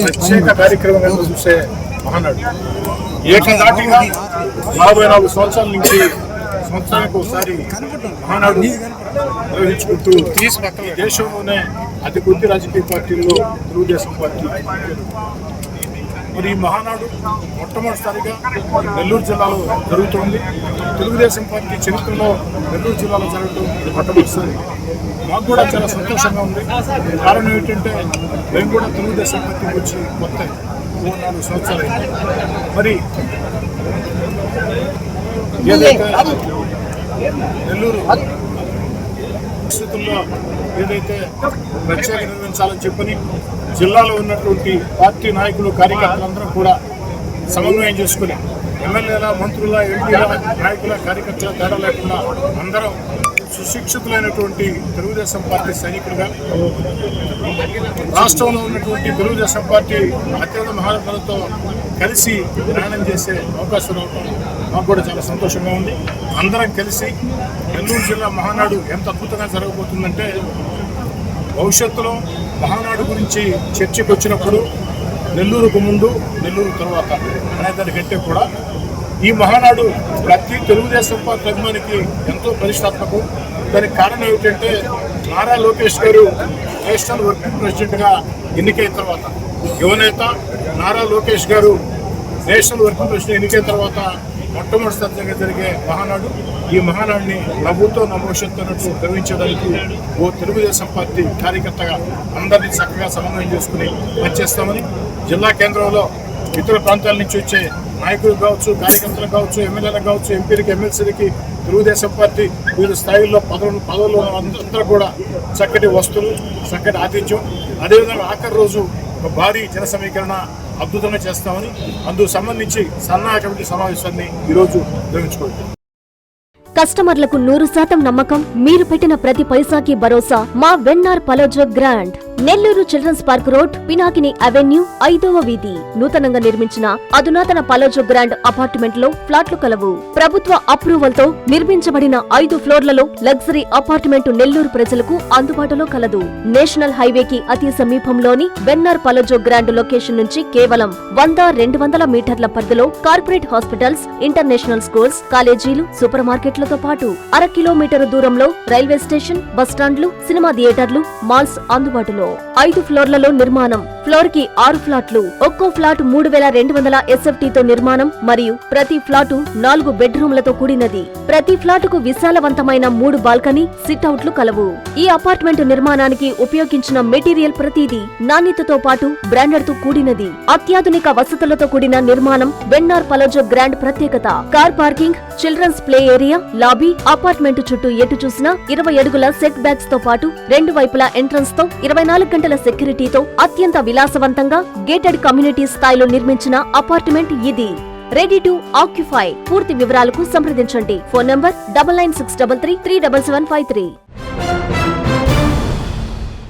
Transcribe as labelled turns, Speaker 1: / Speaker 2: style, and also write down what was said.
Speaker 1: ప్రత్యేక కార్యక్రమంగా చూసే మహానాడు ఏకదాటిగా 44 సంవత్సరాల నుంచి సంవత్సరానికి ఒకసారి మహానాడు నిర్వహించుకుంటూ దేశంలోనే అతి కొద్ది రాజకీయ పార్టీల్లో తెలుగుదేశం పార్టీ. మరి ఈ మహానాడు మొట్టమొదటిసారిగా నెల్లూరు జిల్లాలో జరుగుతోంది. తెలుగుదేశం పార్టీ చరిత్రలో నెల్లూరు జిల్లాలో జరగడం ఇది మొట్టమొదటిసారి. మాకు కూడా చాలా సంతోషంగా ఉంది. కారణం ఏంటంటే మేము కూడా తెలుగుదేశం పార్టీకి వచ్చి కొత్త 4 సంవత్సరాలు. మరి ఏదైతే నెల్లూరు పరిస్థితుల్లో ఏదైతే ప్రత్యేక నిర్వహించాలని చెప్పని జిల్లాలో ఉన్నటువంటి పార్టీ నాయకులు కార్యకర్తలందరూ కూడా సమన్వయం చేసుకుని ఎమ్మెల్యేల మంత్రుల ఎంపీల నాయకుల కార్యకర్తల తేడా లేకుండా అందరం సుశిక్షితులైనటువంటి తెలుగుదేశం పార్టీ సైనికులుగా రాష్ట్రంలో ఉన్నటువంటి తెలుగుదేశం పార్టీ అత్యంత మహానుభావులతో కలిసి ప్రయాణం చేసే అవకాశం రావడం మాకు కూడా చాలా సంతోషంగా ఉంది. అందరం కలిసి నెల్లూరు జిల్లా మహానాడు ఎంత అద్భుతంగా జరగబోతుందంటే భవిష్యత్తులో మహానాడు గురించి చర్చకు వచ్చినప్పుడు నెల్లూరుకు ముందు నెల్లూరు తర్వాత అనేదానికంటే కూడా ఈ మహానాడు ప్రతి తెలుగుదేశం పార్టీ అభిమానికి ఎంతో ప్రతిష్టాత్మకం. దానికి కారణం ఏమిటంటే నారా లోకేష్ గారు నేషనల్ వర్కింగ్ ప్రెసిడెంట్గా ఎన్నికైన తర్వాత యువనేత నారా లోకేష్ గారు నేషనల్ వర్కింగ్ ప్రెసిడెంట్ ఎన్నికైన తర్వాత మొట్టమొదటిసారిగా జరిగే మహానాడు. ఈ మహానాడిని నవ్వుతో భవిష్యత్తు నిర్వహించడానికి ఓ తెలుగుదేశం పార్టీ కార్యకర్తగా అందరినీ చక్కగా సమన్వయం చేసుకుని పనిచేస్తామని జిల్లా కేంద్రంలో ఇతర ప్రాంతాల నుంచి వచ్చే నాయకులు కావచ్చు, కార్యకర్తలు కావచ్చు, ఎమ్మెల్యేలకు కావచ్చు, ఎంపీలకి, ఎమ్మెల్సీలకి తెలుగుదేశం పార్టీ వివిధ స్థాయిల్లో పదవులు అందరూ కూడా చక్కటి వస్తువులు, చక్కటి ఆతిథ్యం, అదేవిధంగా ఆఖరి రోజు ఒక భారీ జన సమీకరణ అద్భుతంగా చేస్తామని అందుకు సంబంధించి సన్నాహ కమిటీ సమావేశాన్ని ఈరోజు నిర్వహించుకోవాలి.
Speaker 2: కస్టమర్లకు 100% నమ్మకం, మీరు పెట్టిన ప్రతి పైసాకి భరోసా మా వెన్నార్ పలోజో grand. Nellore children's park road, Pinakini avenue, 5వ వీధి. నూతనంగా నిర్మించిన అధునాతన పలోజో గ్రాండ్ అపార్ట్మెంట్ లో ఫ్లాట్లు కలవు. ప్రభుత్వ అప్రూవల్ తో నిర్మించబడిన 5 ఫ్లోర్లలో లగ్జరీ అపార్ట్మెంట్ నెల్లూరు ప్రజలకు అందుబాటులో కలదు. నేషనల్ హైవేకి అతి సమీపంలోని వెన్నార్ పలోజో గ్రాండ్ లొకేషన్ నుంచి కేవలం 100-200 మీటర్ల పరిధిలో కార్పొరేట్ హాస్పిటల్స్, ఇంటర్నేషనల్ స్కూల్స్, కాలేజీలు, సూపర్ మార్కెట్లతో పాటు 1/2 కిలోమీటర్ దూరంలో రైల్వే స్టేషన్, బస్టాండ్లు, సినిమా థియేటర్లు, మాల్స్ అందుబాటులో. 5 ఫ్లోర్లలో నిర్మాణం. ఫ్లోర్ కి 6 ఫ్లాట్లు. ఒక్కో ఫ్లాట్ 3200 SFT తో నిర్మాణం మరియు ప్రతి ఫ్లాటు 4 బెడ్రూమ్లతో కూడినది. ప్రతి ఫ్లాటుకు విశాలవంతమైన 3 బాల్కనీ, సిట్అవుట్లు కలవు. ఈ అపార్ట్మెంట్ నిర్మాణానికి ఉపయోగించిన మెటీరియల్ ప్రతిదీ నాణ్యతతో పాటు బ్రాండెడ్ తో కూడినది. అత్యాధునిక వసతులతో కూడిన నిర్మాణం వెన్నార్ పలోజో గ్రాండ్ ప్రత్యేకత. Car parking, children's play area, lobby, apartment చుట్టూ ఎటు చూసినా 20 అడుగుల సెట్ బ్యాక్స్ తో పాటు 2 వైపులా ఎంట్రన్స్ తో 24 గంటల సెక్యూరిటీతో అత్యంత విలాసవంతంగా గేటెడ్ కమ్యూనిటీ స్థాయిలో నిర్మించిన అపార్ట్మెంట్ ఇది. Ready to occupy. పూర్తి వివరాలకు సంప్రదించండి. Phone number 9963337753.